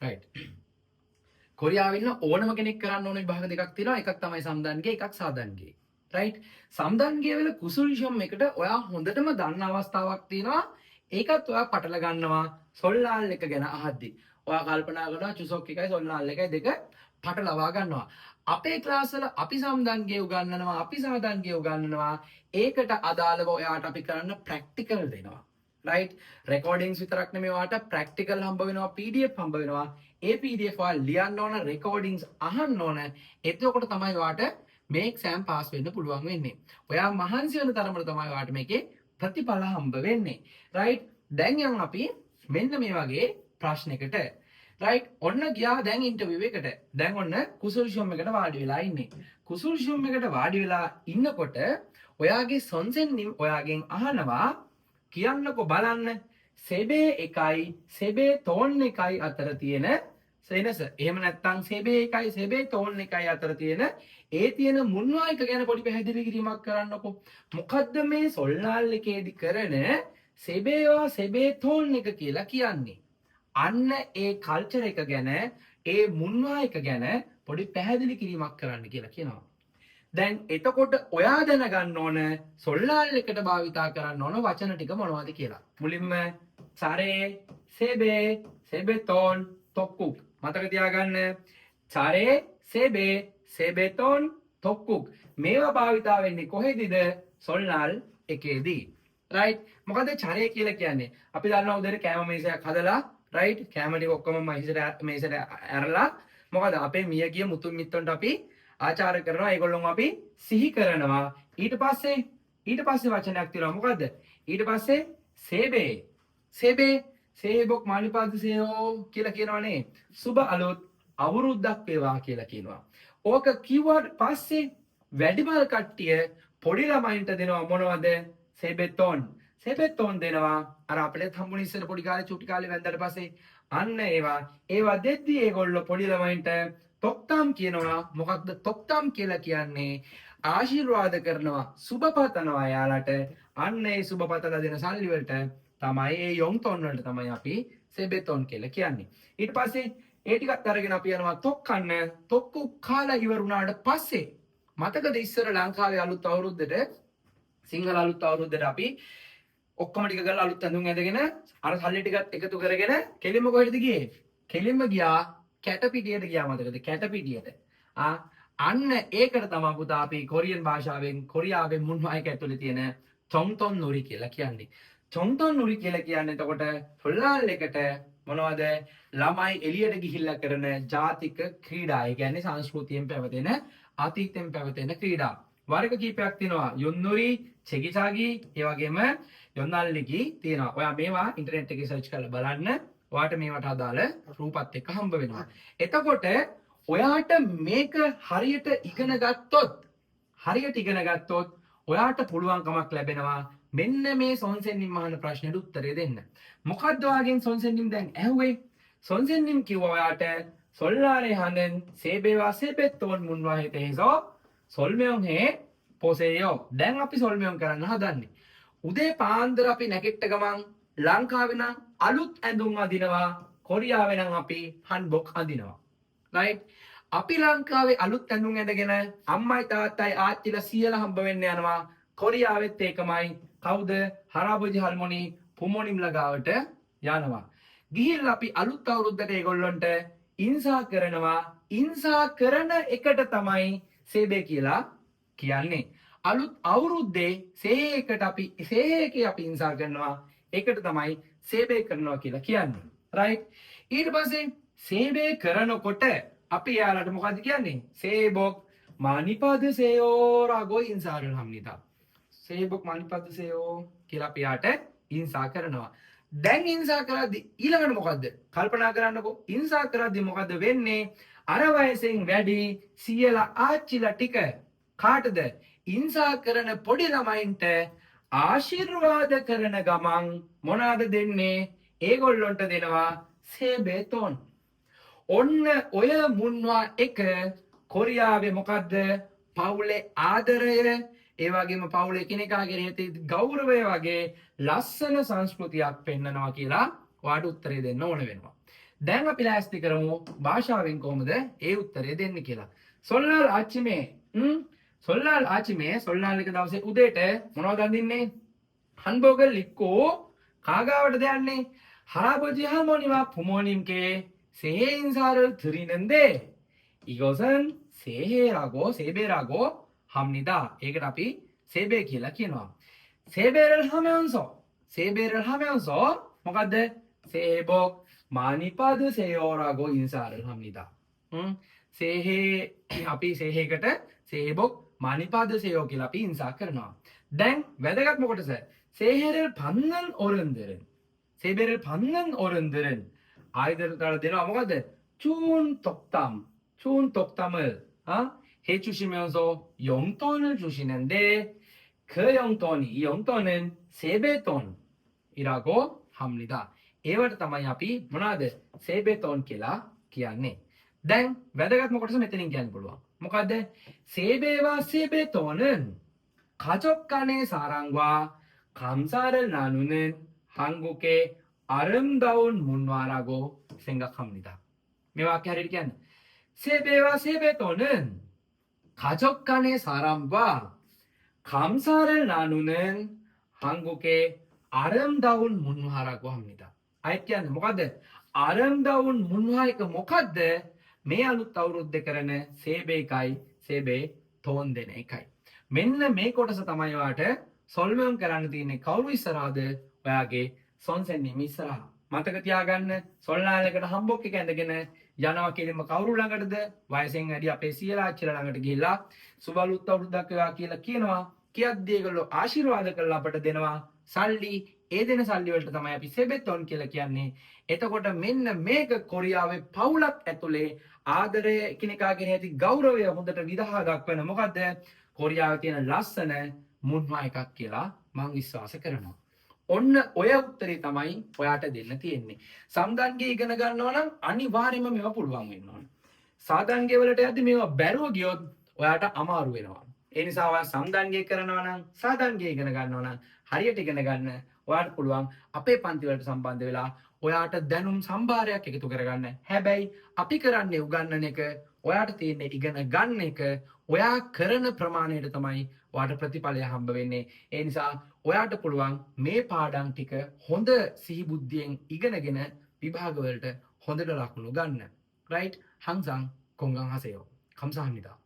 right. කොරියාවේ ඉන්න ඕනම කෙනෙක් කරන්න ඕන විභාග දෙකක් තියෙනවා. එකක් තමයි සම්දන්ගේ, එකක් සාදන්ගේ. right. සම්දන්ගේ වල කුසුල්ෂම් එකට ඔයා හොඳටම දන්න අවස්ථාවක් තියෙනවා. ඒකත් ඔයා පටල ගන්නවා සොල්ලාල් එක ගැන අහද්දි. ඔයා කල්පනා කරනවා චුසොක් එකයි සොල්ලාල් එකයි දෙක පටලවා ගන්නවා. අපේ ක්ලාස් වල අපි සම්දන්ගේ උගන්වනවා, අපි සාදන්ගේ උගන්වනවා. ඒකට අදාළව ඔයාට අපි කරන්න ප්‍රැක්ටිකල් දෙනවා. right. recordings විතරක් නෙමෙයි ඔයාට ප්‍රැක්ටිකල් හම්බ වෙනවා, PDF හම්බ වෙනවා. ඒ PDF වල ලියන්න ඕන, recordings අහන්න ඕන. එතකොට තමයි ඔයාට මේ exam pass වෙන්න පුළුවන් වෙන්නේ. ඔයා මහන්සි වෙන තරමට තමයි ඔයාට මේකේ ප්‍රතිඵල හම්බ වෙන්නේ. right. දැන් යමු අපි මෙන්න මේ වගේ ප්‍රශ්නයකට. right. ඔන්න ගියා දැන් ඉන්ටර්විව් එකට. දැන් ඔන්න කුසල්ෂම් එකට වාඩි වෙලා ඉන්නේ. කුසල්ෂම් එකට වාඩි වෙලා ඉන්නකොට ඔයාගේ සොන්සෙන් ඔයාගෙන් අහනවා කියන්නකො බලන්න සෙබේ එකයි සෙබේ තෝන් එකයි අතර තියෙන වෙනස. එහෙම නැත්නම් සෙබේ එකයි සෙබේ තෝන් එකයි අතර තියෙන ඒ තියෙන මුන්වායක ගැන පොඩි පැහැදිලි කිරීමක් කරන්නකො. මොකද්ද මේ සොල්නාල් එකේදී කරන සෙබේවා සෙබේ තෝන් එක කියලා කියන්නේ? අන්න ඒ කල්චර් එක ගැන, ඒ මුන්වායක ගැන පොඩි පැහැදිලි කිරීමක් කරන්න කියලා කියනවා. දැන් එතකොට ඔයා දැනගන්න ඕන සොල්ලාල් එකට භාවිතා කරන්න ඕන වචන ටික මොනවද කියලා. මුලින්ම චරේ, සෙබේ, සෙබෙතෝන්, තොක්කුක්. මතක තියාගන්න. චරේ, සෙබේ, සෙබෙතෝන්, තොක්කුක්. මේවා භාවිතා වෙන්නේ කොහෙදද? සොල්ලාල් එකේදී. right. මොකද චරේ කියලා කියන්නේ? අපි දන්නවා උදේට කෑම මේසයක් හදලා, right. කෑම ටික ඔක්කොම මේසෙට ඇරලා මොකද අපේ මියගිය මුතුන් මිත්තන්ට අපි ආචාර කරනවා, ඒගොල්ලොන් අපි සිහි කරනවා. ඊට පස්සේ වචනයක් තියෙනවා. මොකද්ද? ඊට පස්සේ සේබේ. සේබේ සේබොක් මානිපාද සේෝ කියලා කියනවනේ. සුබ අලුත් අවුරුද්දක් වේවා කියලා කියනවා. ඕක කිව්වට පස්සේ වැඩිමල් කට්ටිය පොඩි ළමයින්ට දෙනවා මොනවද? සේබෙතෝන්. සේබෙතෝන් දෙනවා. අර අපිට හම්බුනේ ඉස්සර පොඩි කාලේ චුටි කාලේ වැන්දට පස්සේ අන්න ඒවා දෙද්දි ඒගොල්ලෝ පොඩි ළමයින්ට තොක්තාම් කියනවා. මොකක්ද තොක්තාම් කියලා කියන්නේ? ආශිර්වාද කරනවා, සුබ පතනවා යාලට. අන්න ඒ සුබ පතලා දෙන සල්ලි වලට තමයි, ඒ යොන්තොන් වලට තමයි අපි සෙබෙතොන් කියලා කියන්නේ. ඊට පස්සේ ඒ ටිකත් අරගෙන අපි යනවා තොක්කන්න. තොක්කු කාලා ඉවර වුණාට පස්සේ මතකද ඉස්සර ලංකාවේ අලුත් අවුරුද්දට, සිංහල අලුත් අවුරුද්දට අපි ඔක්කොම ටික ගාලා අලුත් ඇඳුම් ඇඳගෙන අර සල්ලි ටිකත් එකතු කරගෙන කෙලින්ම කොහෙටද ගියේ? කෙලින්ම ගියා කැටපිටියට ගියා. මතකද? කැටපිටියට. අන්න ඒකට තමයි පුතා අපි කොරියන් භාෂාවෙන්, කොරියාවෙන් මුන්වායක ඇතුලේ තියෙන චොන්තොන් නුරි කියලා කියන්නේ. චොන්තොන් නුරි කියලා කියන්නේ එතකොට සොල්ලාල් එකට මොනවද? ළමයි එළියට ගිහිල්ලා කරන ජාතික ක්‍රීඩා. ඒ කියන්නේ සංස්කෘතියෙන් පැවතෙන, අතීතයෙන් පැවතෙන ක්‍රීඩා. වර්ග කීපයක් තියෙනවා. යොන්නුරි, චෙගිචාගි, ඒ වගේම යොන්නල්ලිකි තියෙනවා. ඔයා මේවා ඉන්ටර්නෙට් එකේ සර්ච් කරලා බලන්න. ඔයාට මේවට අදාළ රූපත් එක්ක හම්බ වෙනවා. එතකොට ඔයාට මේක හරියට ඉගෙන ගත්තොත් ඔයාට පුළුවන්කමක් ලැබෙනවා මෙන්න මේ සොන්සෙන්නිම් අහන ප්‍රශ්නෙට උත්තරේ දෙන්න. මොකද්ද ඔයාගෙන් සොන්සෙන්නිම් දැන් ඇහුවේ? සොන්සෙන්නිම් කිව්වා ඔයාට සොල්ලාරේ හඳෙන් සේබේවා සේබෙත්තෝන් මුන්වා හිතේසෝ සොල්මෙයොන් හේ පොසේයෝ. දැන් අපි සොල්මෙයොන් කරන්න හදන්නේ. උදේ පාන්දර අපි නැගිට ගමන් ලංකාවේ නම් අලුත් ඇඳුම් අඳිනවා, කොරියාවේ නම් අපි හන්බොක් අඳිනවා. right. අපි ලංකාවේ අලුත් ඇඳුම් ඇඳගෙන අම්මයි තාත්තයි ආච්චිලා සීයලා හම්බ වෙන්න යනවා. කොරියාවෙත් ඒකමයි. කවුද? හරාබොජි හල්මොනි පුමොනිම් ලගාවට යනවා. ගිහිල්ලා අපි අලුත් අවුරුද්දට ඒගොල්ලොන්ට ඉන්සා කරනවා. ඉන්සා කරන එකට තමයි සේබේ කියලා කියන්නේ. අලුත් අවුරුද්දේ සේයකට අපි සේයකේ අපි ඉන්සා කරනවා. ඒකට තමයි සේබේ කරනවා කියලා කියන්නේ. right. ඊට පස්සේ සේබේ කරනකොට අපි යාලට මොකද්ද කියන්නේ? සේබොක් මානිපද සේයෝ රාගෝ ඉන්සාරල් හම්නිතා. සේබොක් මානිපද සේයෝ කියලා අපි යාට ඉන්සා කරනවා. දැන් ඉන්සා කරද්දී ඊළඟට මොකද්ද? කල්පනා කරන්නකෝ. ඉන්සා කරද්දී මොකද්ද වෙන්නේ? අර වයසෙන් වැඩි සීයලා ආච්චිලා ටික කාටද? ඉන්සා කරන පොඩි ළමයින්ට ආශිර්වාද කරන ගමන් මොනවාද දෙන්නේ? ඒගොල්ලොන්ට දෙනවා සේබේතෝන්. ඔන්න ඔය මුන්වා එක කොරියාවේ මොකද්ද? පවුලේ ආදරය, ඒ වගේම පවුලේ කෙනෙක්ගේ කෙරෙහි ගෞරවය වගේ ලස්සන සංස්කෘතියක් පෙන්නනවා කියලා ඔයාට උත්තරේ දෙන්න ඕන වෙනවා. දැන් අපි ලෑස්ති කරමු භාෂාවෙන් කොහොමද ඒ උත්තරේ දෙන්නේ කියලා. සොල්ලාල් ආච්චිමේ සොල්ලාල් ආච්චිමේ සොල්ලාල් එක දවසේ උදේට මොනවද අඳින්නේ? හන්බෝගල් ලික්කෝ කාගාවටද යන්නේ? 할아버지 할머니와 부모님께 새해 인사를 드리는데 이것은 세배라고 합니다. 이걸 අපි 세배 කියලා කියනවා. 세배를 하면서 මොකද්ද? 새해 복 많이 받으세요라고 인사를 합니다. 새해 අපි 새해කට 새해 복 많이 받으세요 කියලා අපි 인사 කරනවා. දැන් වැදගත් මොකටද? 새해를 받는 어른들은 아이들을 되나 뭐가돼? 좋은 덕담을 해주시면서 용돈을 주시는데 그 이 용돈은 세뱃돈이라고 합니다. ඒවට තමයි අපි මොනවාද? 세뱃돈 කියලා කියන්නේ. දැන් වැදගත් මොකටද මෙතනින් කියන්න පුළුවන්. මොකද්ද? 세배와 세뱃돈은 가족 간의 사랑과 감사를 나누는 한국의 아름다운 문화라고 생각합니다. මේ වාක්‍ය හරියට කියන්නේ 세배와 세뱃돈은 가족 간의 사랑과 감사를 나누는 한국의 아름다운 문화라고 합니다. 아이ත් කියන්නේ මොකද්ද? 아름다운 문화 එක මොකද්ද? මේ අලුත් අවුරුද්ද කරන 세배කයි 세뱃돈 දෙන එකයි. මෙන්න මේ කොටස තමයි ඔයාට සොල්වම් කරන්න තියෙන්නේ. කවුරු ඉස්සරහද? ඔයාගේ සොන්සෙන්නිම ඉස්සරහ. මතක තියාගන්න සොල්ලාලයකට හම්බොක් එක ඇඳගෙන යනවා කියලම කවුරු ළඟටද? වයසෙන් වැඩි අපේ සීලා ආච්චිලා ළඟට ගිහිල්ලා සුබ අලුත් අවුරුද්දක් වේවා කියලා කියනවා. කියද්දී ඒගොල්ලෝ ආශිර්වාද කරලා අපට දෙනවා සල්ලි. ඒ දෙන සල්ලි වලට තමයි අපි සෙබෙතොන් කියලා කියන්නේ. එතකොට මෙන්න මේක කොරියාවේ පවුලක් ඇතුලේ ආදරය එකිනෙකාගෙන ඇති ගෞරවය හොඳට විදහා දක්වන මොකද්ද? කොරියාවේ තියෙන ලස්සන මුන්වා එකක් කියලා මම විශ්වාස කරනවා. ඔන්න ඔය උත්තරේ තමයි ඔයාට දෙන්න තියෙන්නේ. සම්දන්ගේ ඉගෙන ගන්නවා නම් අනිවාර්යයෙන්ම මේවා පුළුවන් වෙන්න ඕන. සාදන්ගේ වලට යද්දි මේවා බැරුව ගියොත් ඔයාට අමාරු වෙනවා. ඒ නිසා ඔයා සම්දන්ගේ කරනවා නම් සාදන්ගේ ඉගෙන ගන්නවා නම් හරියට ඉගෙන ගන්න ඔයාට පුළුවන් අපේ පන්ති වලට සම්බන්ධ වෙලා ඔයාට දැනුම් සම්භාරයක් එකතු කරගන්න. හැබැයි අපි කරන්නේ උගන්නන එක, ඔයාට තියෙන්නේ ඉගෙන ගන්න එක. ඔයා කරන ප්‍රමාණයට තමයි ඔයාට ප්‍රතිඵලය හම්බ වෙන්නේ. ඒ නිසා ඔයාට පුළුවන් මේ පාඩම් ටික හොඳ සිහිබුද්ධියෙන් ඉගෙනගෙන විභාග වලට හොඳට ලකුණු ගන්න. right? 항상 건강하세요. 감사합니다.